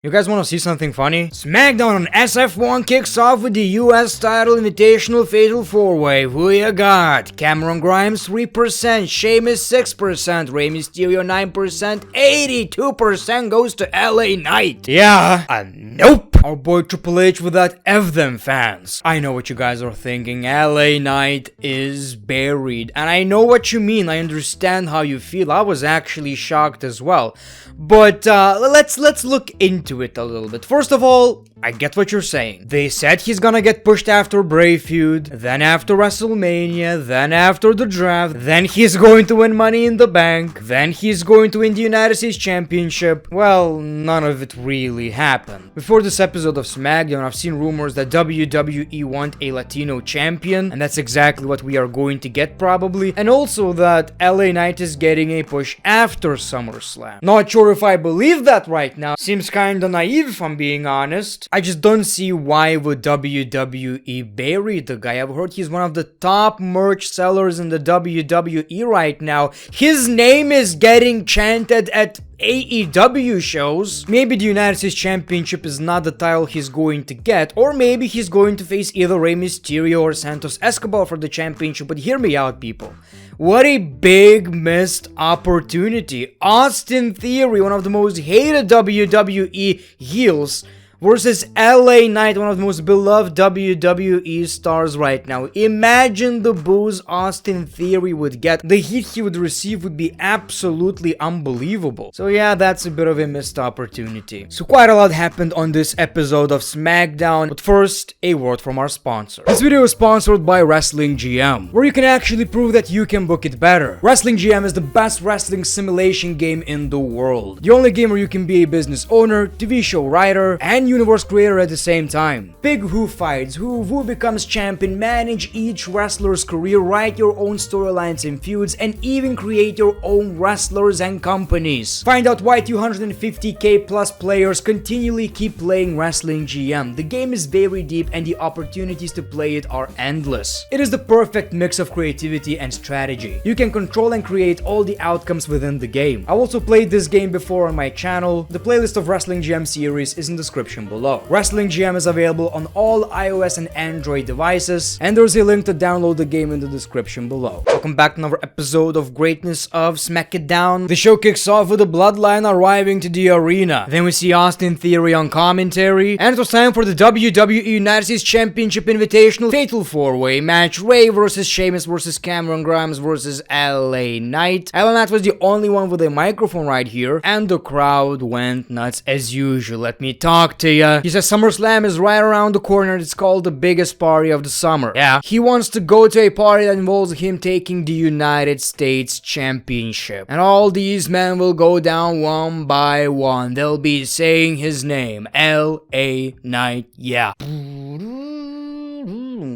You guys want to see something funny? SmackDown on SF1 kicks off with the US title invitational fatal 4-way. Who ya got? Cameron Grimes 3%, Sheamus 6%, Rey Mysterio 9%, 82% goes to LA Knight. Yeah, nope. Our boy Triple H with that F them fans. I know what you guys are thinking. LA Knight is buried. And I know what you mean. I understand how you feel. I was actually shocked as well. But let's look into it a little bit. First of all, I get what you're saying. They said he's gonna get pushed after Bray feud, then after WrestleMania, then after the draft, then he's going to win Money in the Bank, then he's going to win the United States Championship. Well, none of it really happened. Before this episode of SmackDown, I've seen rumors that WWE want a Latino champion, and that's exactly what we are going to get probably, and also that LA Knight is getting a push after SummerSlam. Not sure if I believe that right now. Seems kinda naive if I'm being honest. I just don't see why would WWE bury the guy. I've heard he's one of the top merch sellers in the WWE right now. His name is getting chanted at AEW shows. Maybe the United States Championship is not the title he's going to get, or maybe he's going to face either Rey Mysterio or Santos Escobar for the championship, but hear me out, people. What a big missed opportunity. Austin Theory, one of the most hated WWE heels, versus LA Knight, one of the most beloved WWE stars right now. Imagine the boos Austin Theory would get. The heat he would receive would be absolutely unbelievable. So yeah, that's a bit of a missed opportunity. So quite a lot happened on this episode of SmackDown, but first, a word from our sponsor. This video is sponsored by Wrestling GM, where you can actually prove that you can book it better. Wrestling GM is the best wrestling simulation game in the world. The only game where you can be a business owner, TV show writer, and universe creator at the same time. Pick who fights, who becomes champion, manage each wrestler's career, write your own storylines and feuds, and even create your own wrestlers and companies. Find out why 250k plus players continually keep playing Wrestling GM. The game is very deep and the opportunities to play it are endless. It is the perfect mix of creativity and strategy. You can control and create all the outcomes within the game. I also played this game before on my channel. The playlist of Wrestling GM series is in the description below. Wrestling GM is available on all iOS and Android devices, and there's a link to download the game in the description below. Welcome back to another episode of Greatness of SmackDown. The show kicks off with the Bloodline arriving to the arena. Then we see Austin Theory on commentary, and it was time for the WWE United States Championship Invitational Fatal 4-Way match. Rey versus Sheamus versus Cameron Grimes versus LA Knight. LA Knight was the only one with a microphone right here, and the crowd went nuts as usual. Let me talk to you. He says SummerSlam is right around the corner. It's called the biggest party of the summer. Yeah. He wants to go to a party that involves him taking the United States Championship. And all these men will go down one by one. They'll be saying his name. LA Knight. Yeah.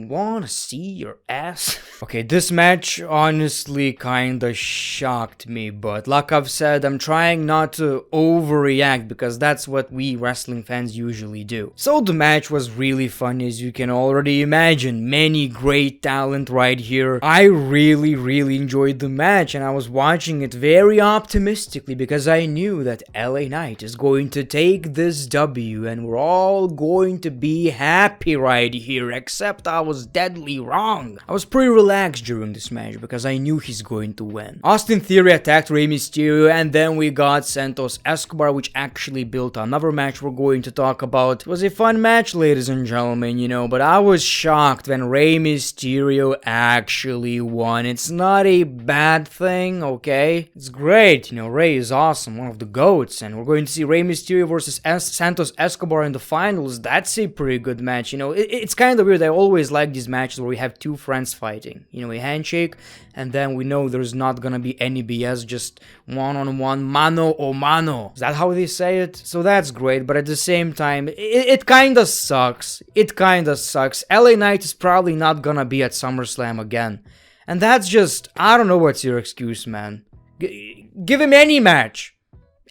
Wanna see your ass? Okay, this match honestly kinda shocked me, but like I've said, I'm trying not to overreact because that's what we wrestling fans usually do. So the match was really fun, as you can already imagine. Many great talent right here. I really enjoyed the match, and I was watching it very optimistically because I knew that LA Knight is going to take this W and we're all going to be happy right here, except I was deadly wrong. I was pretty relaxed during this match because I knew he's going to win. Austin Theory attacked Rey Mysterio, and then we got Santos Escobar, which actually built another match we're going to talk about. It was a fun match, ladies and gentlemen, you know, but I was shocked when Rey Mysterio actually won. It's not a bad thing, okay? It's great, you know, Rey is awesome, one of the GOATs, and we're going to see Rey Mysterio versus Santos Escobar in the finals. That's a pretty good match, you know. It's kind of weird. I always like these matches where we have two friends fighting, you know, a handshake, and then we know there's not gonna be any BS, just one-on-one, mano a mano. Is that how they say it? So that's great, but at the same time, it kinda sucks. It kinda sucks. LA Knight is probably not gonna be at SummerSlam again, and that's just, I don't know what's your excuse, man. Give him any match.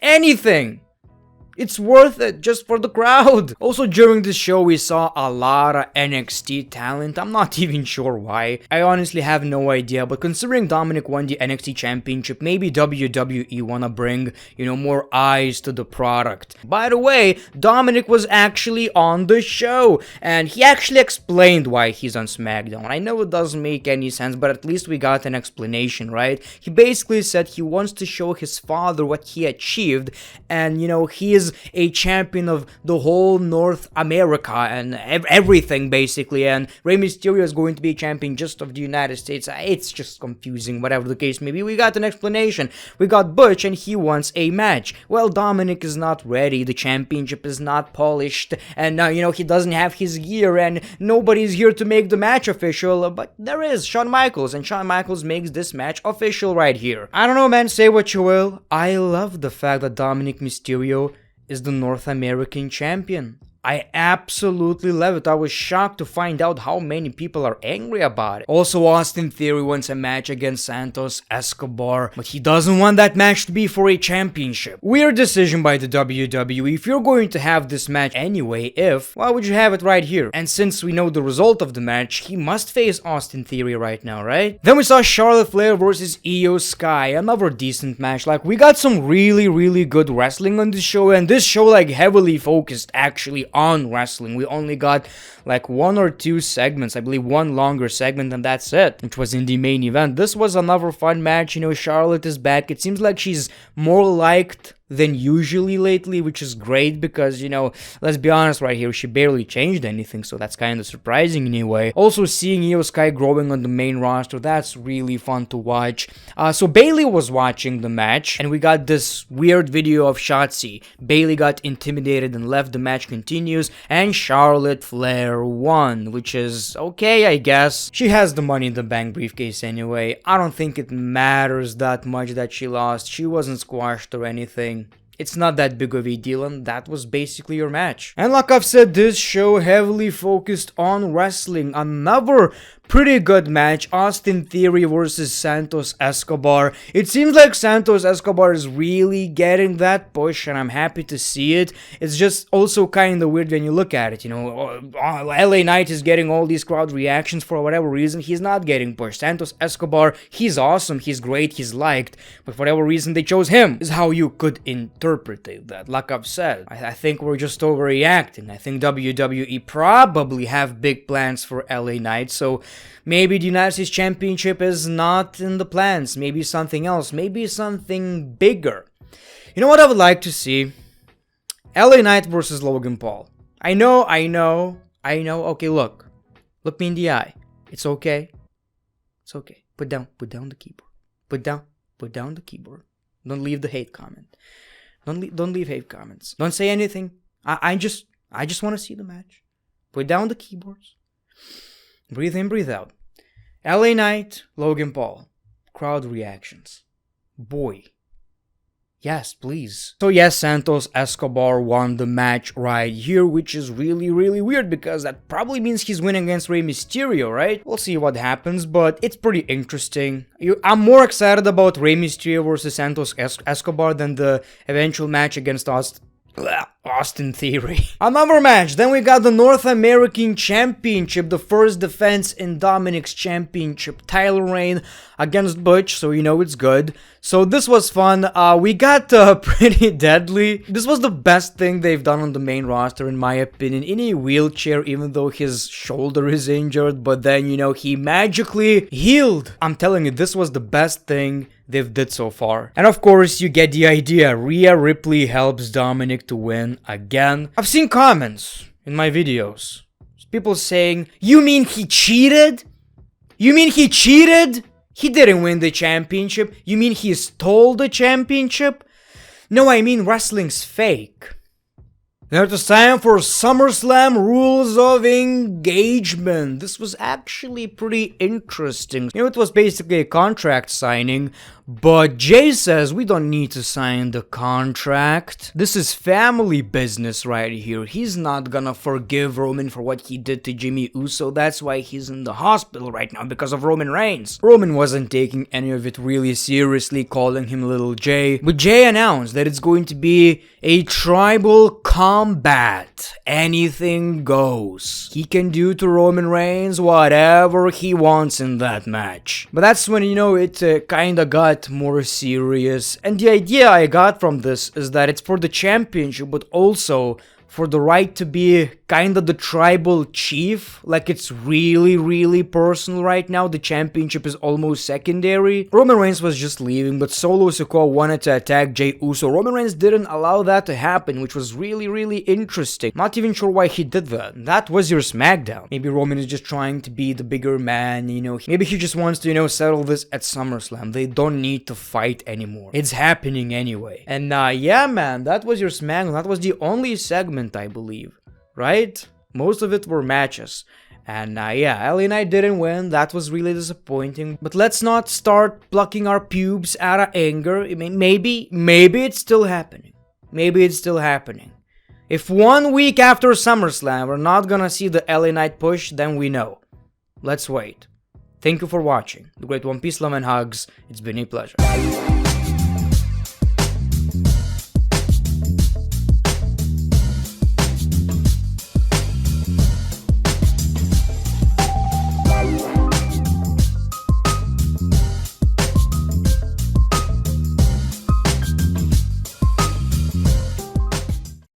Anything. It's worth it just for the crowd. Also, during this show, we saw a lot of NXT talent. I'm not even sure why. I honestly have no idea, but considering Dominic won the NXT Championship, maybe WWE wanna bring, more eyes to the product. By the way, Dominic was actually on the show, and he actually explained why he's on SmackDown. I know it doesn't make any sense, but at least we got an explanation, right? He basically said he wants to show his father what he achieved, and he is a champion of the whole North America and everything basically, and Rey Mysterio is going to be a champion just of the United States. It's just confusing, whatever the case may be. We got an explanation. We got Butch and he wants a match. Well, Dominic is not ready, the championship is not polished, and he doesn't have his gear, and nobody's here to make the match official, but there is Shawn Michaels, and Shawn Michaels makes this match official right here. I don't know, man, say what you will. I love the fact that Dominic Mysterio is the North American champion. I absolutely love it. I was shocked to find out how many people are angry about it. Also, Austin Theory wants a match against Santos Escobar, but he doesn't want that match to be for a championship. Weird decision by the WWE. If you're going to have this match anyway, why would you have it right here? And since we know the result of the match, he must face Austin Theory right now, right? Then we saw Charlotte Flair versus Io Sky, another decent match. Like, we got some really good wrestling on this show, and this show heavily focused actually on wrestling. We only got like 1 or 2 segments, I believe one longer segment, and that's it, which was in the main event. This was another fun match. Charlotte is back. It seems like she's more liked than usually lately, which is great because, let's be honest right here, she barely changed anything, so that's kind of surprising anyway. Also, seeing Io Sky growing on the main roster, that's really fun to watch. So Bayley was watching the match, and we got this weird video of Shotzi. Bayley got intimidated and left. The match continues, and Charlotte Flair won, which is okay, I guess. She has the Money in the Bank briefcase anyway. I don't think it matters that much that she lost. She wasn't squashed or anything. It's not that big of a deal, and that was basically your match. And like I've said, this show heavily focused on wrestling. Another pretty good match, Austin Theory versus Santos Escobar. It seems like Santos Escobar is really getting that push, and I'm happy to see it. It's just also kind of weird when you look at it, LA Knight is getting all these crowd reactions for whatever reason. He's not getting pushed. Santos Escobar, he's awesome, he's great, he's liked, but for whatever reason they chose him, is how you could interpret that. Like I've said, I think we're just overreacting. I think WWE probably have big plans for LA Knight, so maybe the United States Championship is not in the plans. Maybe something else. Maybe something bigger. You know what I would like to see? LA Knight versus Logan Paul. I know. Okay, look me in the eye. It's okay. Put down the keyboard. Put down the keyboard. Don't leave the hate comment. Don't leave hate comments. Don't say anything. I just want to see the match. Put down the keyboards. Breathe in, breathe out. LA Knight, Logan Paul. Crowd reactions. Boy. Yes, please. So yes, Santos Escobar won the match right here, which is really weird because that probably means he's winning against Rey Mysterio, right? We'll see what happens, but it's pretty interesting. I'm more excited about Rey Mysterio versus Santos Escobar than the eventual match against Austin Theory. Another match. Then we got the North American Championship, the first defense in Dominic's championship title reign against Butch, so it's good. So this was fun. We got pretty deadly. This was the best thing they've done on the main roster, in my opinion, in a wheelchair, even though his shoulder is injured, but then, he magically healed. I'm telling you, this was the best thing they've did so far. And of course, you get the idea. Rhea Ripley helps Dominic to win again. I've seen comments in my videos. People saying, you mean he cheated? He didn't win the championship. You mean he stole the championship? No, I mean wrestling's fake. Now it's time for SummerSlam Rules of Engagement. This was actually pretty interesting. It was basically a contract signing, but Jay says we don't need to sign the contract. This is family business right here. He's not gonna forgive Roman for what he did to Jimmy Uso. That's why he's in the hospital right now, because of Roman Reigns. Roman wasn't taking any of it really seriously, calling him Little Jay. But Jay announced that it's going to be A tribal combat. Anything goes. He can do to Roman Reigns whatever he wants in that match. But that's when, it kinda got more serious. And the idea I got from this is that it's for the championship, but also for the right to be kinda the tribal chief. Like, it's really, really personal right now. The championship is almost secondary. Roman Reigns was just leaving, but Solo Sikoa wanted to attack Jey Uso. Roman Reigns didn't allow that to happen, which was really, really interesting. Not even sure why he did that. That was your SmackDown. Maybe Roman is just trying to be the bigger man, Maybe he just wants to, settle this at SummerSlam. They don't need to fight anymore. It's happening anyway. And yeah, man, that was your SmackDown. That was the only segment, I believe, right? Most of it were matches. And yeah, LA Knight didn't win. That was really disappointing. But let's not start plucking our pubes out of anger. I mean, maybe it's still happening. Maybe it's still happening. If 1 week after SummerSlam we're not gonna see the LA Knight push, then we know. Let's wait. Thank you for watching. The Great One, peace, love, and hugs. It's been a pleasure.